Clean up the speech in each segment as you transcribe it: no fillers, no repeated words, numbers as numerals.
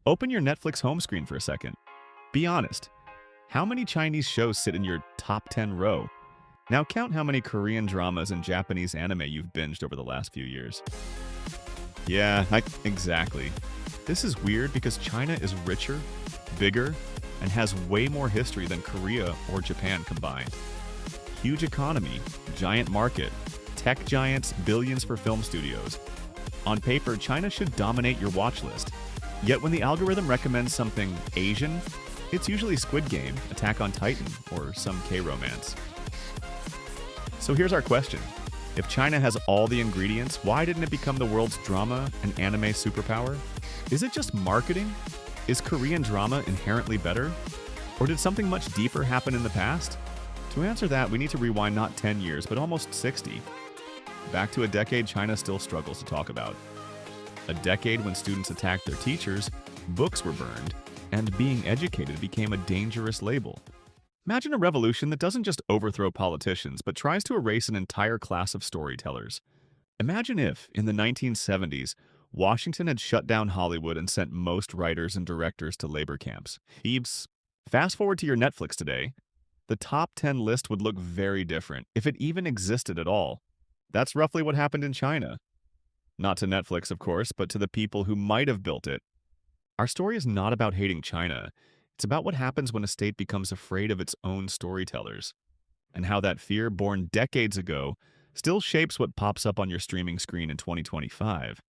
Open your Netflix home screen for a second. Be honest. How many Chinese shows sit in your top 10 row? Now count how many Korean dramas and Japanese anime you've binged over the last few years. Yeah, exactly. This is weird because China is richer, bigger, and has way more history than Korea or Japan combined. Huge economy, giant market, tech giants, billions for film studios. On paper, China should dominate your watch list. Yet when the algorithm recommends something Asian, it's usually Squid Game, Attack on Titan, or some K-romance. So here's our question. If China has all the ingredients, why didn't it become the world's drama and anime superpower? Is it just marketing? Is Korean drama inherently better? Or did something much deeper happen in the past? To answer that, we need to rewind not 10 years, but almost 60. Back to a decade China still struggles to talk about. A decade when students attacked their teachers, books were burned, and being educated became a dangerous label. Imagine a revolution that doesn't just overthrow politicians, but tries to erase an entire class of storytellers. Imagine if, in the 1970s, Washington had shut down Hollywood and sent most writers and directors to labor camps. Fast forward to your Netflix today. The top 10 list would look very different, if it even existed at all. That's roughly what happened in China. Not to Netflix, of course, but to the people who might have built it. Our story is not about hating China. It's about what happens when a state becomes afraid of its own storytellers, and how that fear, born decades ago, still shapes what pops up on your streaming screen in 2025.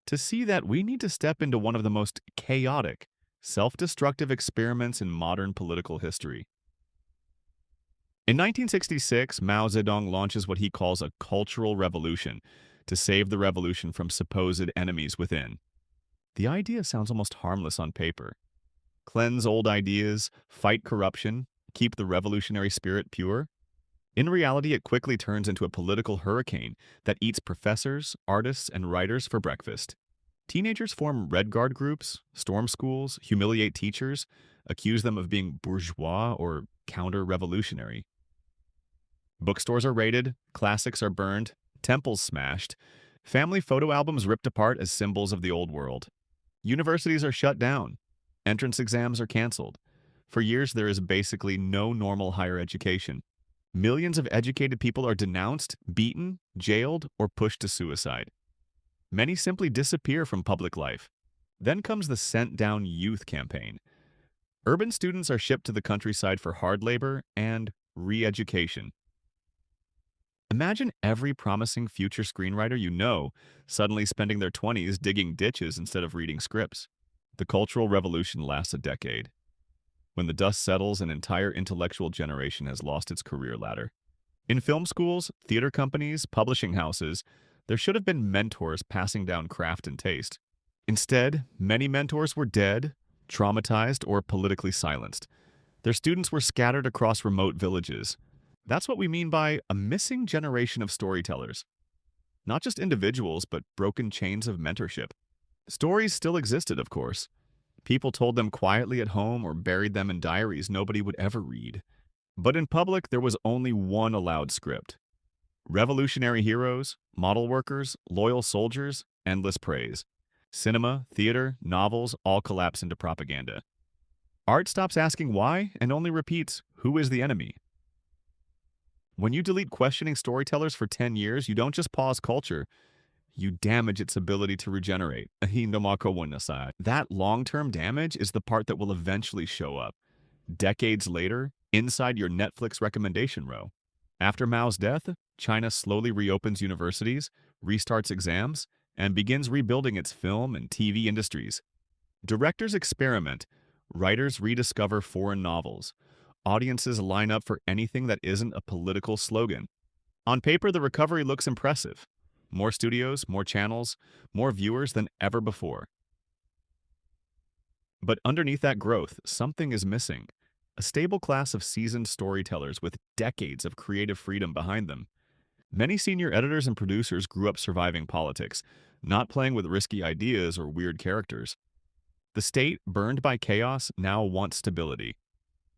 To see that, we need to step into one of the most chaotic, self-destructive experiments in modern political history. In 1966, Mao Zedong launches what he calls a cultural revolution to save the revolution from supposed enemies within. The idea sounds almost harmless on paper. Cleanse old ideas, fight corruption, keep the revolutionary spirit pure. In reality, it quickly turns into a political hurricane that eats professors, artists, and writers for breakfast. Teenagers form Red Guard groups, storm schools, humiliate teachers, accuse them of being bourgeois or counter-revolutionary. Bookstores are raided, classics are burned, temples smashed, family photo albums ripped apart as symbols of the old world. Universities are shut down. Entrance exams are canceled. For years, there is basically no normal higher education. Millions of educated people are denounced, beaten, jailed, or pushed to suicide. Many simply disappear from public life. Then comes the Sent Down Youth campaign. Urban students are shipped to the countryside for hard labor and re-education. Imagine every promising future screenwriter you know suddenly spending their 20s digging ditches instead of reading scripts. The Cultural Revolution lasts a decade. When the dust settles, an entire intellectual generation has lost its career ladder. In film schools, theater companies, publishing houses, there should have been mentors passing down craft and taste. Instead, many mentors were dead, traumatized, or politically silenced. Their students were scattered across remote villages. That's what we mean by a missing generation of storytellers. Not just individuals, but broken chains of mentorship. Stories still existed, of course. People told them quietly at home or buried them in diaries nobody would ever read. But in public, there was only one allowed script. Revolutionary heroes, model workers, loyal soldiers, endless praise. Cinema, theater, novels all collapse into propaganda. Art stops asking why and only repeats, who is the enemy? When you delete questioning storytellers for 10 years, you don't just pause culture, you damage its ability to regenerate. That long-term damage is the part that will eventually show up, decades later, inside your Netflix recommendation row. After Mao's death, China slowly reopens universities, restarts exams, and begins rebuilding its film and TV industries. Directors experiment, writers rediscover foreign novels, audiences line up for anything that isn't a political slogan. On paper, the recovery looks impressive. More studios, more channels, more viewers than ever before. But underneath that growth, something is missing. A stable class of seasoned storytellers with decades of creative freedom behind them. Many senior editors and producers grew up surviving politics, not playing with risky ideas or weird characters. The state, burned by chaos, now wants stability.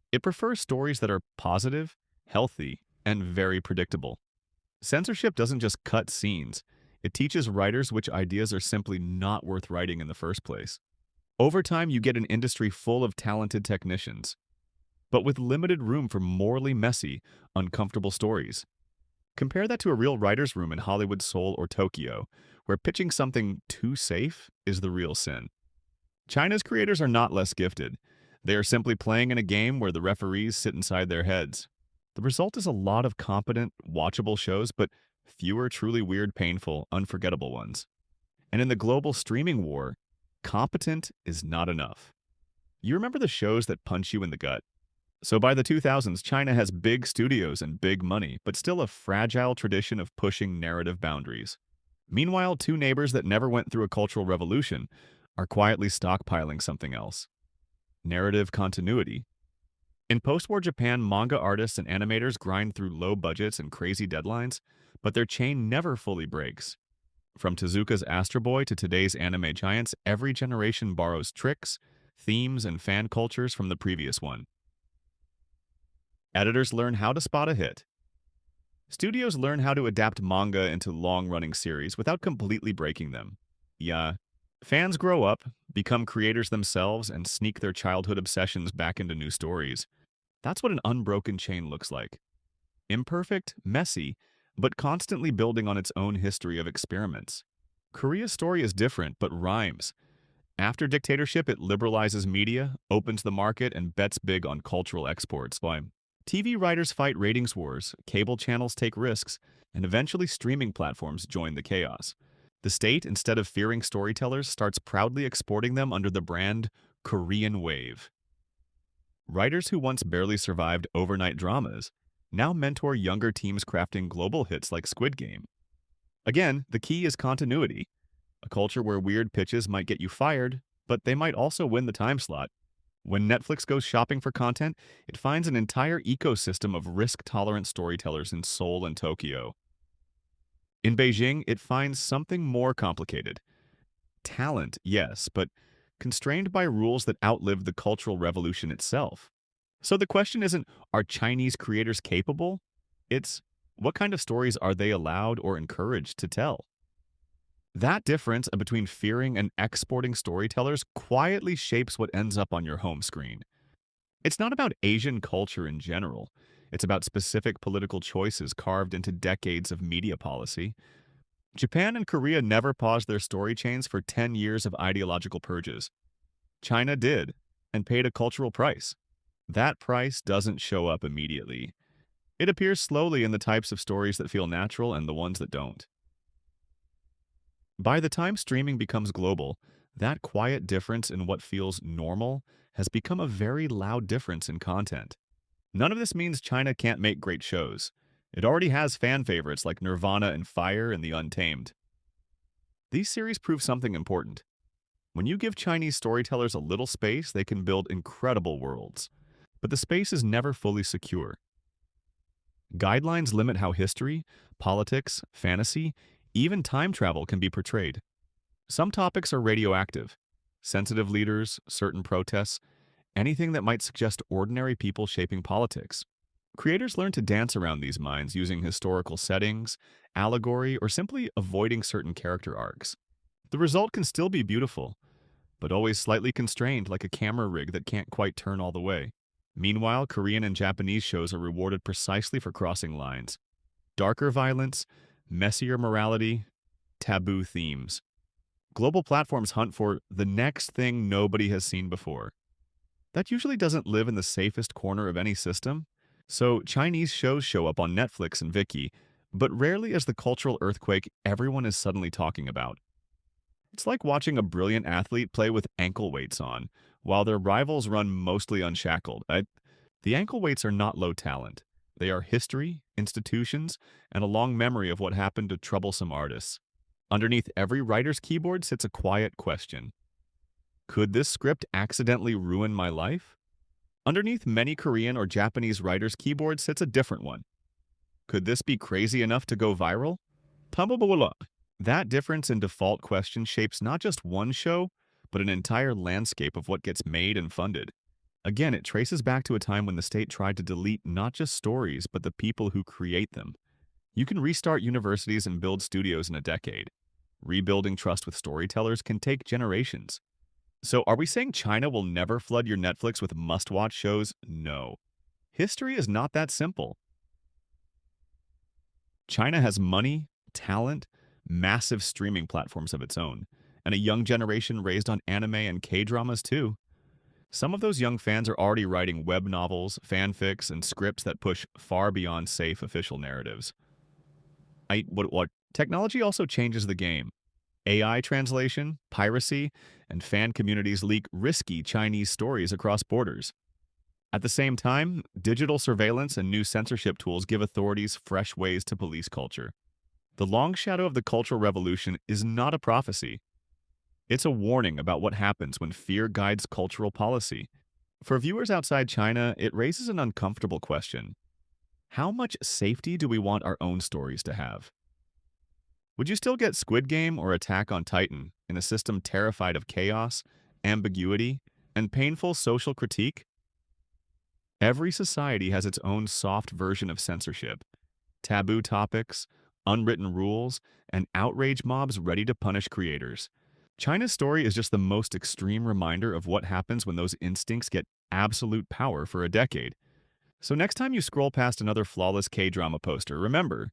It prefers stories that are positive, healthy, and very predictable. Censorship doesn't just cut scenes. It teaches writers which ideas are simply not worth writing in the first place. Over time, you get an industry full of talented technicians, but with limited room for morally messy, uncomfortable stories. Compare that to a real writer's room in Hollywood, Seoul, or Tokyo, where pitching something too safe is the real sin. China's creators are not less gifted. They are simply playing in a game where the referees sit inside their heads. The result is a lot of competent, watchable shows, but fewer truly weird, painful, unforgettable ones. And in the global streaming war, competent is not enough. You remember the shows that punch you in the gut? So by the 2000s, China has big studios and big money, but still a fragile tradition of pushing narrative boundaries. Meanwhile, two neighbors that never went through a cultural revolution are quietly stockpiling something else: narrative continuity. In post-war Japan, manga artists and animators grind through low budgets and crazy deadlines, but their chain never fully breaks. From Tezuka's Astro Boy to today's anime giants, every generation borrows tricks, themes, and fan cultures from the previous one. Editors learn how to spot a hit. Studios learn how to adapt manga into long-running series without completely breaking them. Yeah, fans grow up, become creators themselves, and sneak their childhood obsessions back into new stories. That's what an unbroken chain looks like. Imperfect, messy, but constantly building on its own history of experiments. Korea's story is different, but rhymes. After Dictatorship, it liberalizes media, opens the market, and bets big on cultural exports. Why? TV writers fight ratings wars, cable channels take risks, and eventually streaming platforms join the chaos. The state, instead of fearing storytellers, starts proudly exporting them under the brand Korean Wave. Writers who once barely survived overnight dramas now mentor younger teams crafting global hits like Squid Game. Again, the key is continuity. A culture where weird pitches might get you fired, but they might also win the time slot. When Netflix goes shopping for content, it finds an entire ecosystem of risk-tolerant storytellers in Seoul and Tokyo. In Beijing, it finds something more complicated. Talent, yes, but constrained by rules that outlived the Cultural Revolution itself. So the question isn't, are Chinese creators capable? It's, what kind of stories are they allowed or encouraged to tell? That difference between fearing and exporting storytellers quietly shapes what ends up on your home screen. It's not about Asian culture in general. It's about specific political choices carved into decades of media policy. Japan and Korea never paused their story chains for 10 years of ideological purges. China did, and paid a cultural price. That price doesn't show up immediately. It appears slowly in the types of stories that feel natural and the ones that don't. By the time streaming becomes global, that quiet difference in what feels normal has become a very loud difference in content. None of this means China can't make great shows. It already has fan favorites like Nirvana and Fire and The Untamed. These series prove something important. When you give Chinese storytellers a little space, they can build incredible worlds. But the space is never fully secure. Guidelines limit how history, politics, fantasy, even time travel can be portrayed. Some topics are radioactive: sensitive leaders, certain protests, anything that might suggest ordinary people shaping politics. Creators learn to dance around these minds using historical settings, allegory, or simply avoiding certain character arcs. The result can still be beautiful, but always slightly constrained, like a camera rig that can't quite turn all the way. Meanwhile, Korean and Japanese shows are rewarded precisely for crossing lines. Darker violence, messier morality, taboo themes. Global platforms hunt for the next thing nobody has seen before. That usually doesn't live in the safest corner of any system. So Chinese shows show up on Netflix and Viki, but rarely as the cultural earthquake everyone is suddenly talking about. It's like watching a brilliant athlete play with ankle weights on, while their rivals run mostly unshackled. The ankle weights are not low talent. They are history, institutions, and a long memory of what happened to troublesome artists. Underneath every writer's keyboard sits a quiet question. Could this script accidentally ruin my life? Underneath many Korean or Japanese writers' keyboards sits a different one. Could this be crazy enough to go viral? That difference in default question shapes not just one show, but an entire landscape of what gets made and funded. Again, it traces back to a time when the state tried to delete not just stories, but the people who create them. You can restart universities and build studios in a decade. Rebuilding trust with storytellers can take generations. So, are we saying China will never flood your Netflix with must watch shows? No. History is not that simple. China has money, talent, massive streaming platforms of its own, and a young generation raised on anime and K dramas too. Some of those young fans are already writing web novels, fanfics, and scripts that push far beyond safe official narratives. What technology also changes the game. AI translation, piracy, and fan communities leak risky Chinese stories across borders. At the same time, digital surveillance and new censorship tools give authorities fresh ways to police culture. The long shadow of the Cultural Revolution is not a prophecy. It's a warning about what happens when fear guides cultural policy. For viewers outside China, it raises an uncomfortable question. How much safety do we want our own stories to have? Would you still get Squid Game or Attack on Titan in a system terrified of chaos, ambiguity, and painful social critique? Every society has its own soft version of censorship, taboo topics, unwritten rules, and outrage mobs ready to punish creators. China's story is just the most extreme reminder of what happens when those instincts get absolute power for a decade. So next time you scroll past another flawless K-drama poster, remember,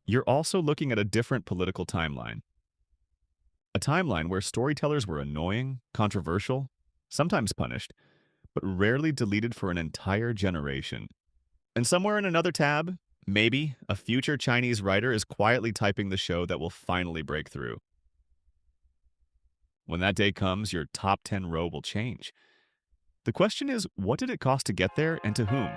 you're also looking at a different political timeline. A timeline where storytellers were annoying, controversial, sometimes punished, but rarely deleted for an entire generation. And somewhere in another tab, maybe, a future Chinese writer is quietly typing the show that will finally break through. When that day comes, your top 10 row will change. The question is, what did it cost to get there and to whom?